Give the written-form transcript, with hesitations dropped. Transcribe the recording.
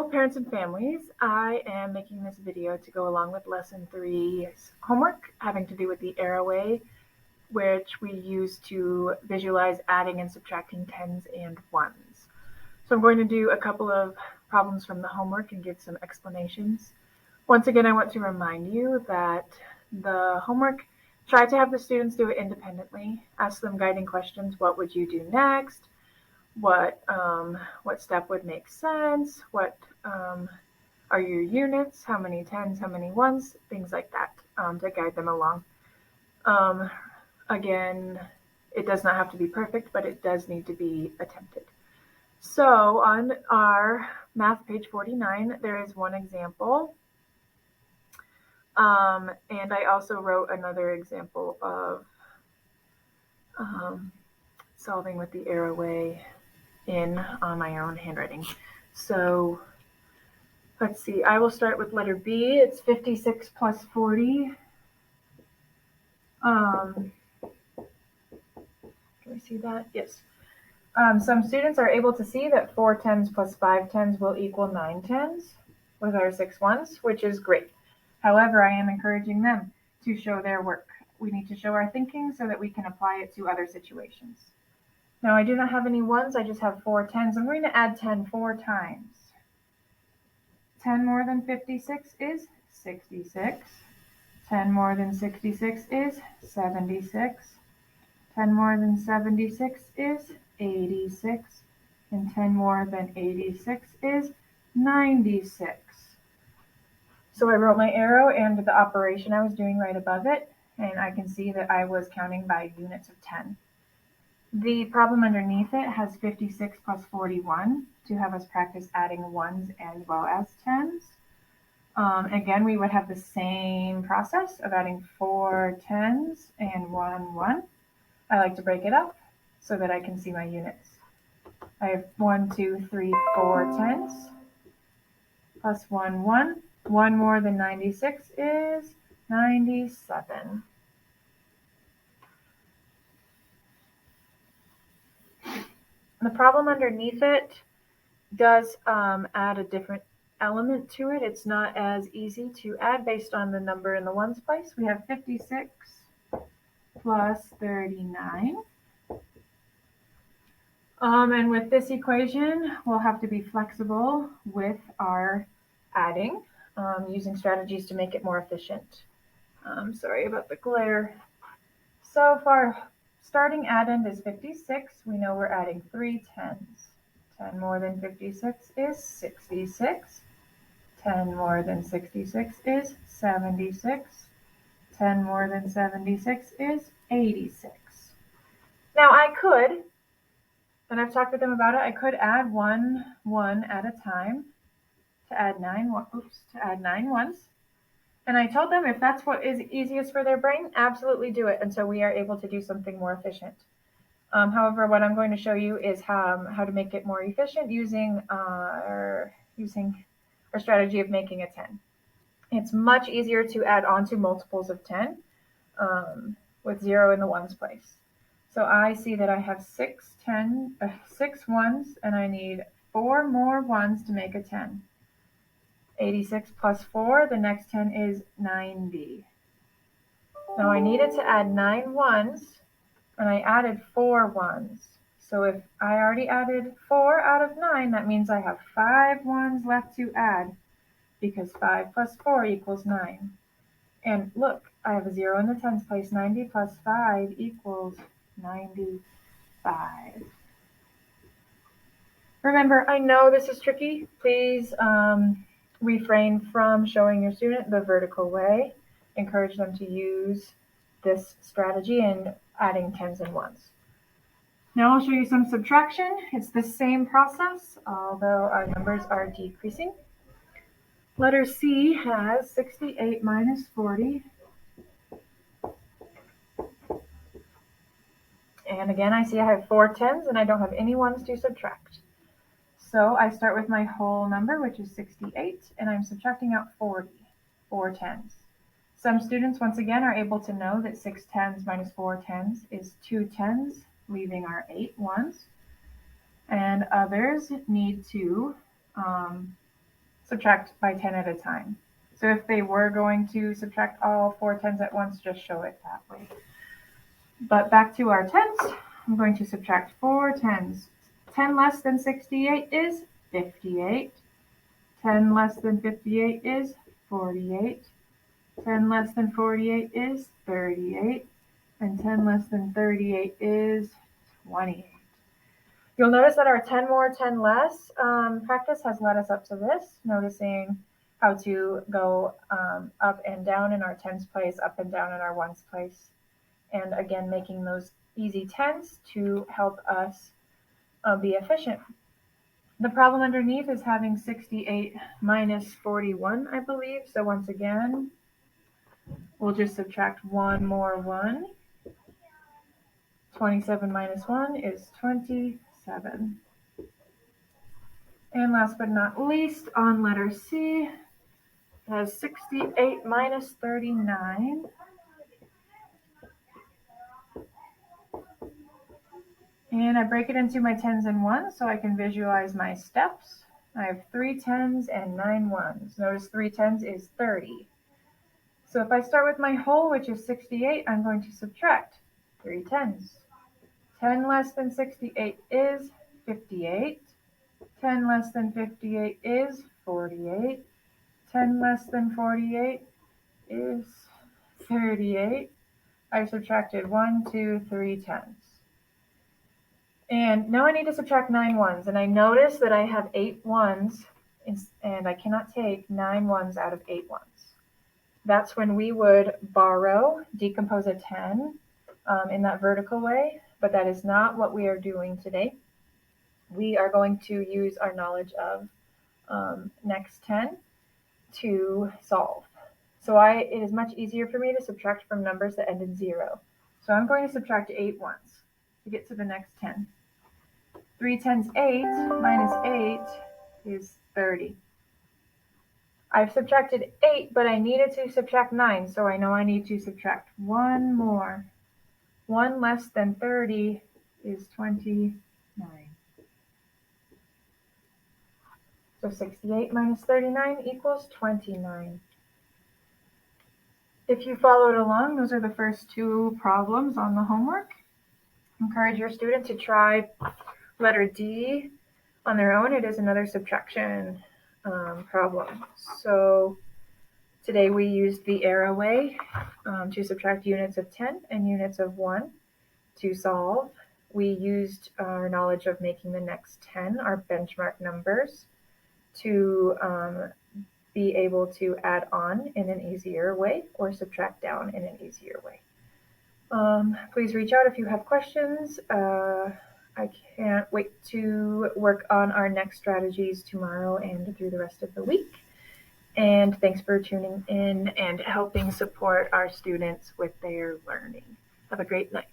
parents and families. I am making this video to go along with lesson 3's homework having to do with the arrowway, which we use to visualize adding and subtracting tens and ones. So I'm going to do a couple of problems from the homework and give some explanations. Once again, I want to remind you that the homework, try to have the students do it independently. Ask them guiding questions. What would you do next? What step would make sense? What are your units? How many tens? How many ones? Things like that to guide them along. Again, it does not have to be perfect, but it does need to be attempted. So on our math page 49, there is one example. And I also wrote another example of solving with the arrowway on my own handwriting. So let's see, I will start with letter B. It's 56 plus 40. Can we see that? Yes. Some students are able to see that 4 tens plus 5 tens will equal 9 tens with our 6 ones, which is great. However, I am encouraging them to show their work. We need to show our thinking so that we can apply it to other situations. Now, I do not have any ones. I just have 4 tens. I'm going to add 10 4 times. 10 more than 56 is 66. 10 more than 66 is 76. 10 more than 76 is 86. And 10 more than 86 is 96. So I wrote my arrow and the operation I was doing right above it, and I can see that I was counting by units of 10. The problem underneath it has 56 plus 41 to have us practice adding ones as well as tens. Again, we would have the same process of adding 4 tens and 1 1. I like to break it up so that I can see my units. I have 1, 2, 3, 4 tens plus 1 1. 1 more than 96 is 97. The problem underneath it does add a different element to it. It's not as easy to add based on the number in the ones place. We have 56 plus 39. And with this equation, we'll have to be flexible with our adding, using strategies to make it more efficient. Sorry about the glare. So far, starting addend is 56. We know we're adding 3 tens. 10 more than 56 is 66. 10 more than 66 is 76. 10 more than 76 is 86. Now I could, and I've talked with them about it, I could add 1 1 at a time to add 9 ones. And I told them if that's what is easiest for their brain, absolutely do it until we are able to do something more efficient. However, what I'm going to show you is how to make it more efficient using our strategy of making a 10. It's much easier to add on to multiples of 10 with 0 in the ones place. So I see that I have 6 ones, and I need 4 more ones to make a 10. 86 plus 4, the next 10 is 90. Now I needed to add 9 ones, and I added 4 ones. So if I already added 4 out of 9, that means I have 5 ones left to add, because 5 plus 4 equals 9. And look, I have a 0 in the tens place. 90 plus 5 equals 95. Remember, I know this is tricky. Please refrain from showing your student the vertical way. Encourage them to use this strategy in adding tens and ones. Now I'll show you some subtraction. It's the same process, although our numbers are decreasing. Letter C has 68 minus 40. And again, I see I have 4 tens and I don't have any ones to subtract. So I start with my whole number, which is 68, and I'm subtracting out 40, 4 tens. Some students, once again, are able to know that 6 tens minus 4 tens is 2 tens, leaving our 8 ones. And others need to subtract by 10 at a time. So if they were going to subtract all 4 tens at once, just show it that way. But back to our tens, I'm going to subtract 4 tens. 10 less than 68 is 58. 10 less than 58 is 48. 10 less than 48 is 38. And 10 less than 38 is 28. You'll notice that our 10 more, 10 less practice has led us up to this, noticing how to go up and down in our tens place, up and down in our ones place. And again, making those easy tens to help us be efficient. The problem underneath is having 68 minus 41, I believe. So once again, we'll just subtract one more 1. 27 minus 1 is 27. And last but not least, on letter C, has 68 minus 39. And I break it into my tens and ones so I can visualize my steps. I have 3 tens and 9 ones. Notice 3 tens is 30. So if I start with my whole, which is 68, I'm going to subtract 3 tens. 10 less than 68 is 58. 10 less than 58 is 48. 10 less than 48 is 38. I subtracted 1, 2, 3 tens. And now I need to subtract 9 ones. And I notice that I have 8 ones, and I cannot take 9 ones out of 8 ones. That's when we would borrow, decompose a 10 in that vertical way, but that is not what we are doing today. We are going to use our knowledge of next 10 to solve. So it is much easier for me to subtract from numbers that end in 0. So I'm going to subtract 8 ones to get to the next 10. 3 tens, 8 minus 8 is 30. I've subtracted 8, but I needed to subtract 9, so I know I need to subtract 1 more. 1 less than 30 is 29. So 68 minus 39 equals 29. If you followed along, those are the first 2 problems on the homework. Encourage your student to try letter D on their own. It is another subtraction problem. So today we used the arrow way to subtract units of 10 and units of 1 to solve. We used our knowledge of making the next 10 our benchmark numbers to be able to add on in an easier way or subtract down in an easier way. Please reach out if you have questions. I can't wait to work on our next strategies tomorrow and through the rest of the week. And thanks for tuning in and helping support our students with their learning. Have a great night.